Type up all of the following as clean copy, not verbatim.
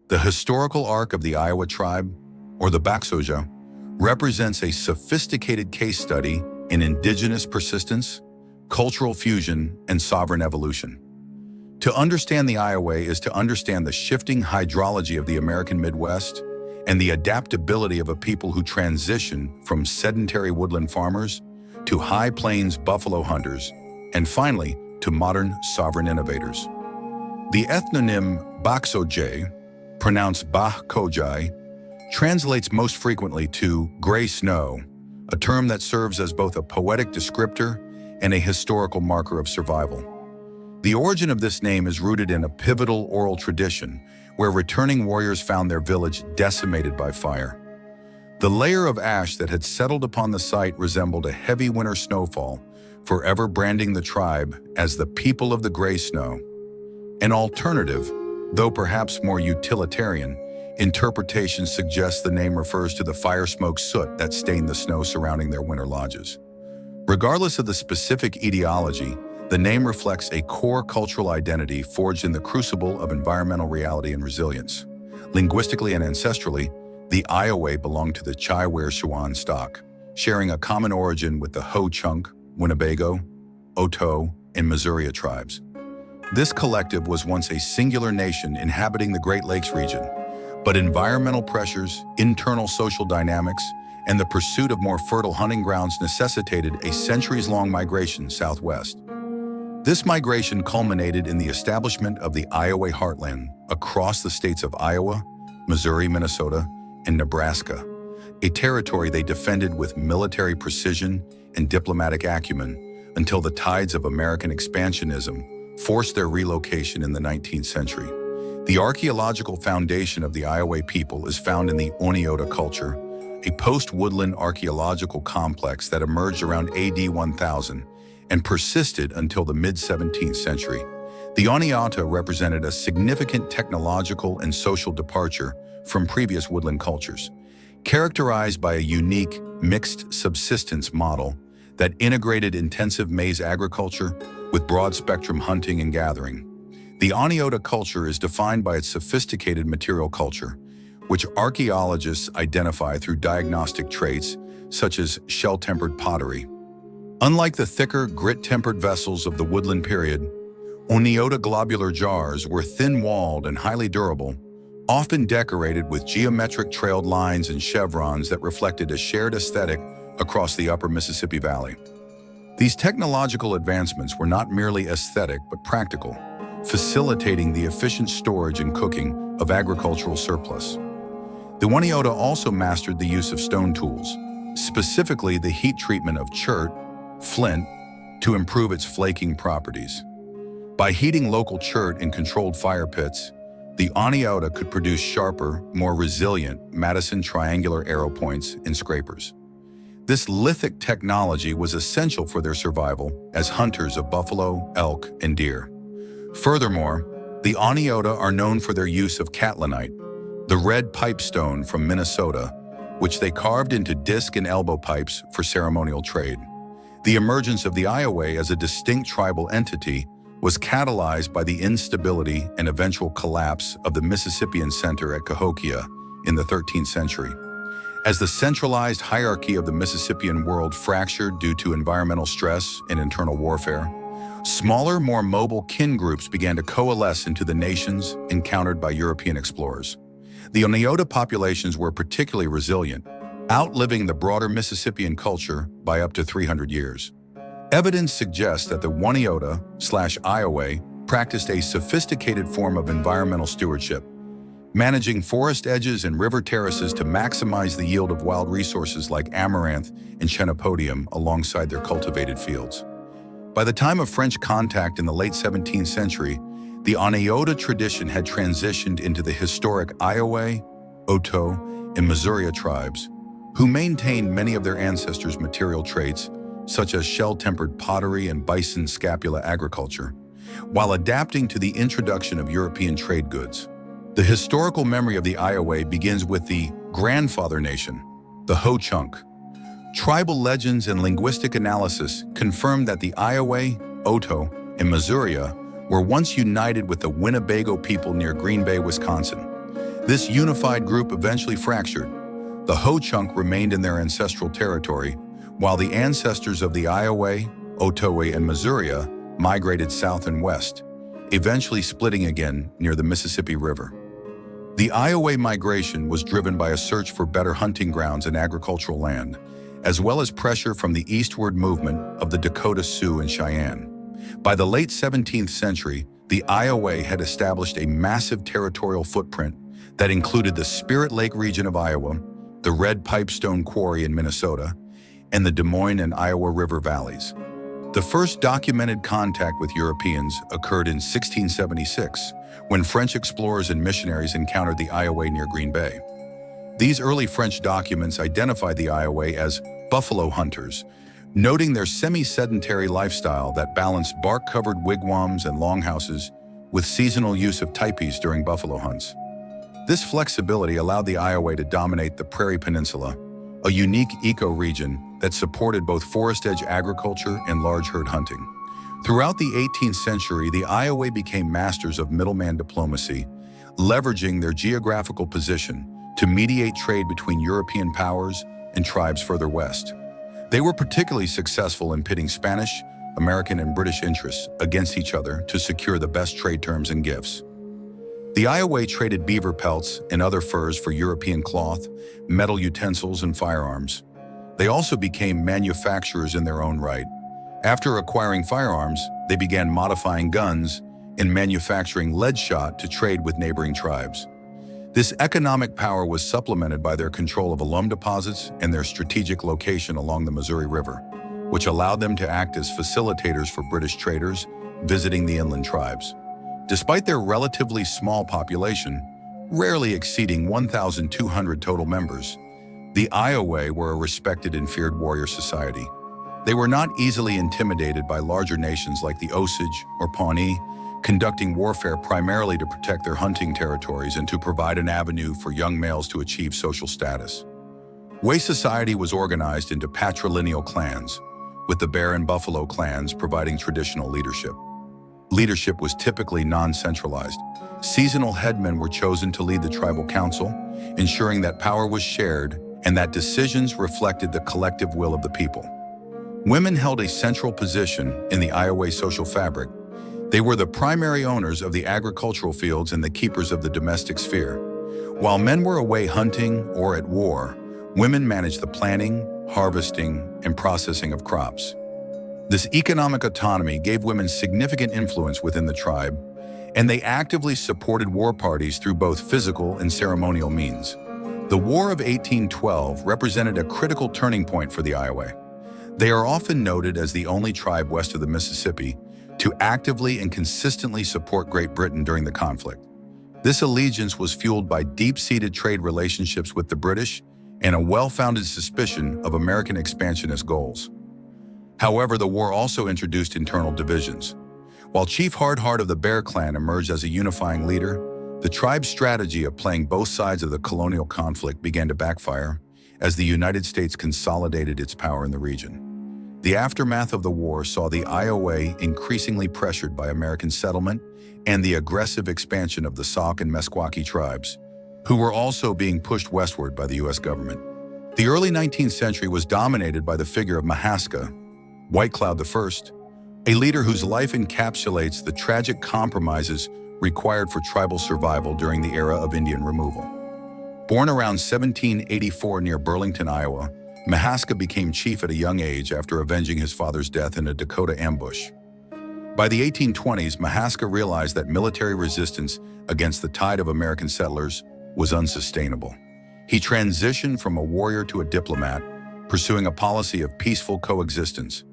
The historical arc of the Iowa tribe, or the Báxoje, represents a sophisticated case study in indigenous persistence, cultural fusion, and sovereign evolution. To understand the Ioway is to understand the shifting hydrology of the American Midwest and the adaptability of a people who transition from sedentary woodland farmers to high plains buffalo hunters, and finally, to modern sovereign innovators. The ethnonym Báxoje, pronounced Báxoje, translates most frequently to gray snow, a term that serves as both a poetic descriptor and a historical marker of survival. The origin of this name is rooted in a pivotal oral tradition where returning warriors found their village decimated by fire. The layer of ash that had settled upon the site resembled a heavy winter snowfall, forever branding the tribe as the people of the gray snow. An alternative, though perhaps more utilitarian, interpretation suggests the name refers to the fire smoke soot that stained the snow surrounding their winter lodges. Regardless of the specific etiology, the name reflects a core cultural identity forged in the crucible of environmental reality and resilience. Linguistically and ancestrally, the Ioway belonged to the Chiwere Siouan stock, sharing a common origin with the Ho-Chunk, Winnebago, Oto, and Missouri tribes. This collective was once a singular nation inhabiting the Great Lakes region, but environmental pressures, internal social dynamics, and the pursuit of more fertile hunting grounds necessitated a centuries-long migration southwest. This migration culminated in the establishment of the Ioway heartland across the states of Iowa, Missouri, Minnesota, and Nebraska, a territory they defended with military precision and diplomatic acumen until the tides of American expansionism forced their relocation in the 19th century. The archaeological foundation of the Ioway people is found in the Iowa-Oto culture, a post-woodland archaeological complex that emerged around AD 1000 and persisted until the mid-17th century. The Iowa-Oto represented a significant technological and social departure from previous woodland cultures, characterized by a unique mixed subsistence model that integrated intensive maize agriculture with broad-spectrum hunting and gathering. The Iowa-Oto culture is defined by its sophisticated material culture, which archaeologists identify through diagnostic traits such as shell-tempered pottery. Unlike the thicker, grit-tempered vessels of the woodland period, Iowa-Oto globular jars were thin-walled and highly durable, often decorated with geometric trailed lines and chevrons that reflected a shared aesthetic across the upper Mississippi Valley. These technological advancements were not merely aesthetic but practical, facilitating the efficient storage and cooking of agricultural surplus. The Iowa-Oto also mastered the use of stone tools, specifically the heat treatment of chert, flint, to improve its flaking properties. By heating local chert in controlled fire pits, the Iowa-Oto could produce sharper, more resilient Madison triangular arrow points and scrapers. This lithic technology was essential for their survival as hunters of buffalo, elk, and deer. Furthermore, the Iowa-Oto are known for their use of catlinite, the red pipestone from Minnesota, which they carved into disc and elbow pipes for ceremonial trade. The emergence of the Ioway as a distinct tribal entity was catalyzed by the instability and eventual collapse of the Mississippian center at Cahokia in the 13th century. As the centralized hierarchy of the Mississippian world fractured due to environmental stress and internal warfare, smaller, more mobile kin groups began to coalesce into the nations encountered by European explorers. The Iowa-Oto populations were particularly resilient, outliving the broader Mississippian culture by up to 300 years. Evidence suggests that the Iowa-Oto/Ioway practiced a sophisticated form of environmental stewardship, managing forest edges and river terraces to maximize the yield of wild resources like amaranth and chenopodium alongside their cultivated fields. By the time of French contact in the late 17th century, the Iowa-Oto tradition had transitioned into the historic Ioway, Oto, and Missouri tribes, who maintained many of their ancestors' material traits, such as shell-tempered pottery and bison scapula agriculture, while adapting to the introduction of European trade goods. The historical memory of the Ioway begins with the grandfather nation, the Ho-Chunk. Tribal legends and linguistic analysis confirm that the Ioway, Oto, and Missouri were once united with the Winnebago people near Green Bay, Wisconsin. This unified group eventually fractured. The Ho-Chunk remained in their ancestral territory, while the ancestors of the Ioway, Otoe, and Missouri migrated south and west, eventually splitting again near the Mississippi River. The Ioway migration was driven by a search for better hunting grounds and agricultural land, as well as pressure from the eastward movement of the Dakota Sioux and Cheyenne. By the late 17th century, the Ioway had established a massive territorial footprint that included the Spirit Lake region of Iowa, the Red Pipestone Quarry in Minnesota, and the Des Moines and Iowa River valleys. The first documented contact with Europeans occurred in 1676, when French explorers and missionaries encountered the Ioway near Green Bay. These early French documents identified the Ioway as buffalo hunters, noting their semi-sedentary lifestyle that balanced bark-covered wigwams and longhouses with seasonal use of tipis during buffalo hunts. This flexibility allowed the Ioway to dominate the Prairie Peninsula, a unique eco-region that supported both forest-edge agriculture and large herd hunting. Throughout the 18th century, the Ioway became masters of middleman diplomacy, leveraging their geographical position to mediate trade between European powers and tribes further west. They were particularly successful in pitting Spanish, American, and British interests against each other to secure the best trade terms and gifts. The Ioway traded beaver pelts and other furs for European cloth, metal utensils, and firearms. They also became manufacturers in their own right. After acquiring firearms, they began modifying guns and manufacturing lead shot to trade with neighboring tribes. This economic power was supplemented by their control of alum deposits and their strategic location along the Missouri River, which allowed them to act as facilitators for British traders visiting the inland tribes. Despite their relatively small population, rarely exceeding 1,200 total members, the Ioway were a respected and feared warrior society. They were not easily intimidated by larger nations like the Osage or Pawnee, conducting warfare primarily to protect their hunting territories and to provide an avenue for young males to achieve social status. Way society was organized into patrilineal clans, with the Bear and Buffalo clans providing traditional leadership. Leadership was typically non-centralized. Seasonal headmen were chosen to lead the tribal council, ensuring that power was shared and that decisions reflected the collective will of the people. Women held a central position in the Ioway social fabric. They were the primary owners of the agricultural fields and the keepers of the domestic sphere. While men were away hunting or at war, women managed the planting, harvesting, and processing of crops. This economic autonomy gave women significant influence within the tribe, and they actively supported war parties through both physical and ceremonial means. The War of 1812 represented a critical turning point for the Ioway. They are often noted as the only tribe west of the Mississippi to actively and consistently support Great Britain during the conflict. This allegiance was fueled by deep-seated trade relationships with the British and a well-founded suspicion of American expansionist goals. However, the war also introduced internal divisions. While Chief Hardheart of the Bear Clan emerged as a unifying leader, the tribe's strategy of playing both sides of the colonial conflict began to backfire as the United States consolidated its power in the region. The aftermath of the war saw the Ioway increasingly pressured by American settlement and the aggressive expansion of the Sauk and Meskwaki tribes, who were also being pushed westward by the U.S. government. The early 19th century was dominated by the figure of Mahaska, White Cloud I, a leader whose life encapsulates the tragic compromises required for tribal survival during the era of Indian removal. Born around 1784 near Burlington, Iowa, Mahaska became chief at a young age after avenging his father's death in a Dakota ambush. By the 1820s, Mahaska realized that military resistance against the tide of American settlers was unsustainable. He transitioned from a warrior to a diplomat, pursuing a policy of peaceful coexistence.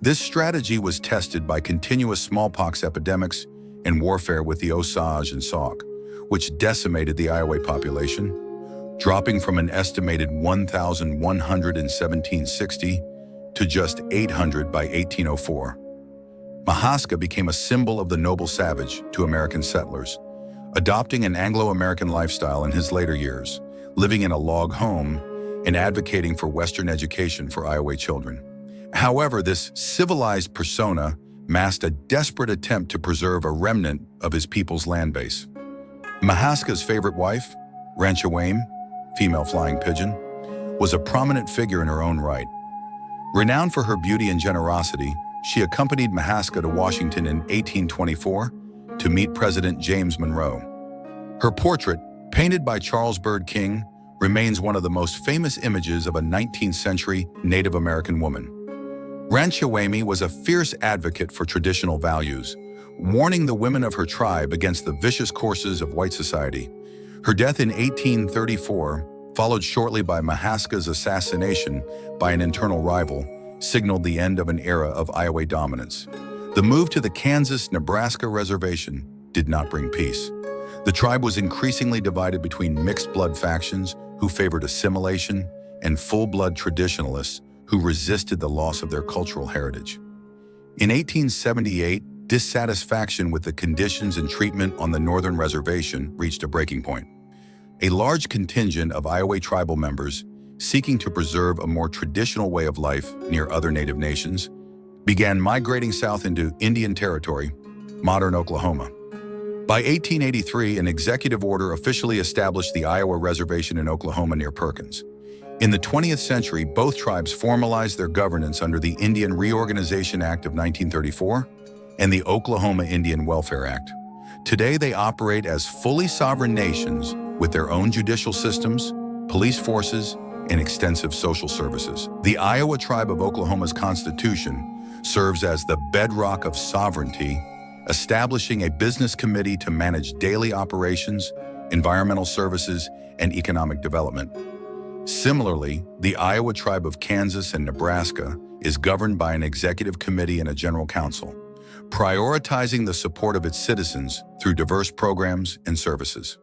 This strategy was tested by continuous smallpox epidemics and warfare with the Osage and Sauk, which decimated the Ioway population, dropping from an estimated 1,100 in 1760 to just 800 by 1804. Mahaska became a symbol of the noble savage to American settlers, adopting an Anglo-American lifestyle in his later years, living in a log home and advocating for Western education for Ioway children. However, this civilized persona masked a desperate attempt to preserve a remnant of his people's land base. Mahaska's favorite wife, Ranchawame, female flying pigeon, was a prominent figure in her own right. Renowned for her beauty and generosity, she accompanied Mahaska to Washington in 1824 to meet President James Monroe. Her portrait, painted by Charles Bird King, remains one of the most famous images of a 19th century Native American woman. Ranchawame was a fierce advocate for traditional values, warning the women of her tribe against the vicious courses of white society. Her death in 1834, followed shortly by Mahaska's assassination by an internal rival, signaled the end of an era of Ioway dominance. The move to the Kansas-Nebraska reservation did not bring peace. The tribe was increasingly divided between mixed-blood factions who favored assimilation and full-blood traditionalists who resisted the loss of their cultural heritage. In 1878, dissatisfaction with the conditions and treatment on the northern reservation reached a breaking point. A large contingent of Ioway tribal members, seeking to preserve a more traditional way of life near other Native nations, began migrating south into Indian Territory, modern Oklahoma. By 1883, an executive order officially established the Iowa Reservation in Oklahoma near Perkins. In the 20th century, both tribes formalized their governance under the Indian Reorganization Act of 1934 and the Oklahoma Indian Welfare Act. Today, they operate as fully sovereign nations with their own judicial systems, police forces, and extensive social services. The Iowa Tribe of Oklahoma's constitution serves as the bedrock of sovereignty, establishing a business committee to manage daily operations, environmental services, and economic development. Similarly, the Iowa Tribe of Kansas and Nebraska is governed by an executive committee and a general council, prioritizing the support of its citizens through diverse programs and services.